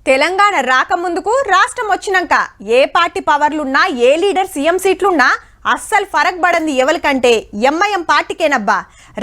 తెలంగాణ రాకముందుకు రాష్ట్రం వచ్చినాక ఏ పార్టీ పవర్లున్నా ఏ leader CM సీట్లున్నా అస్సలు ఫరక్ పడంది ఎవరికంటే ఎంఐఎం పార్టీకేనబ్బా.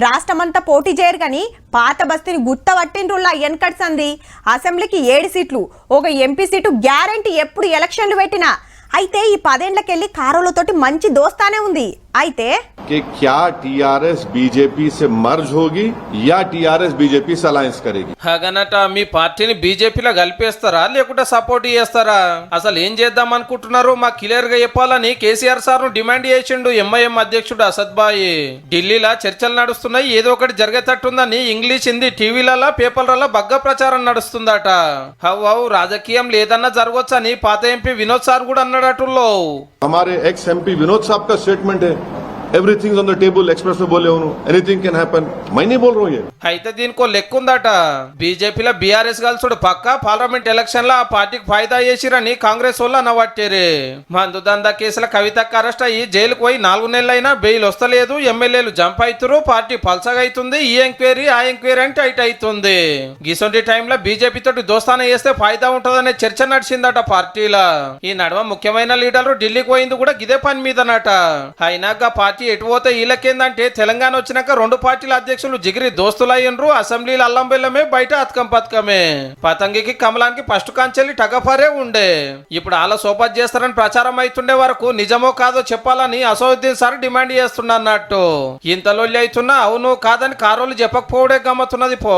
రాష్ట్రమంతా పోటీ చేయరు కానీ పాత బస్తీని గుత్తవట్టిండ్రుల్లా వెనకడ్సంది. అసెంబ్లీకి 7 సీట్లు, ఒక ఎంపీ సీటు గ్యారంటీ ఎప్పుడు ఎలక్షన్లు పెట్టినా. అయితే ఈ 10 ఏళ్లకెళ్ళి కారోలతోటి మంచి దోస్తానే ఉంది. అయితే कि क्या टीआरएस बीजेपी से मर्ज होगी या टीआरएस बीजेपी से अलायंस करेगी? హగనట మీ పార్టీని బీజేపీలో కలిపేస్తారా లేకుంటే సపోర్ట్ చేస్తారా? అసలు ఏం చేద్దాం అనుకుంటున్నారు మాకు క్లియర్ గా చెప్పాలని కేసీఆర్ సార్ ను డిమాండ్ చేసిండు ఎంఐఎం అధ్యక్షుడు అసద్ బాయి. ఢిల్లీలో చర్చలు నడుస్తున్నాయి, ఏదో ఒకటి జరిగేటట్టుందని ఇంగ్లీష్ హిందీ టీవీలలో పేపర్లలో బగ్గ ప్రచారం నడుస్తుందట. హవ్వు రాజకీయం లేదన్నా జరగొచ్చని పాత ఎంపీ వినోద్ సార్ కూడా అన్నాడటల్లో. हमारे एक्स एमपी विनोद साहब का स्टेटमेंट है, everything on the table. Express में बोले उन्होंने एनीथिंग कैन हैपन. मैं नहीं बोल रहा हूँ ये. అయితే దీనికో లెక్కుందట. బీజేపీలో బీఆర్ఎస్ కలుసుడు పక్క పార్లమెంట్ ఎలక్షన్ లో ఆ పార్టీకి ఫాయిదా చేసిరని కాంగ్రెస్ వాళ్ళు అనవట్టారు. మందు దందా కేసుల కవితకు అరెస్ట్ అయ్యి జైలుకు పోయి 4 నెలలైనా బెయిల్ వస్తలేదు. ఎమ్మెల్యేలు జంప్ అవుతారు, పార్టీ పల్సగా అవుతుంది. ఈ ఎంక్వైరీ ఆ ఎంక్వైరీ అంటే టైట్ అవుతుంది. గిసొంటి టైంలో బీజేపీ తోటి దోస్తాన చేస్తే ఫాయిదా ఉంటుందనే చర్చ నడిచిందట పార్టీలో. ఈ నడుమ ముఖ్యమైన లీడర్లు ఢిల్లీకి పోయింది కూడా గిదే పని మీదనట. అయినాక పార్టీ ఎటు పోతే వీళ్ళకేందంటే తెలంగాణ వచ్చినాక 2 పార్టీల అధ్యక్షులు జిగిరి దోస్తులయ్యిండ్రు. అసెంబ్లీలో అల్లం బెల్లమే, బయట అతకం పతకమే. పతంగికి కమలానికి ఫస్ట్ కాంచెల్లి టగఫరే ఉండే. ఇప్పుడు అలా సోపత్ చేస్తారని ప్రచారం అవుతుండే వరకు నిజమో కాదో చెప్పాలని అసౌద్దీన్ సార్ డిమాండ్ చేస్తున్నట్టు. ఇంత లొల్లి అవుతున్నా అవును కాదని కారోలు చెప్పకపోవడే గమ్మతున్నది పో.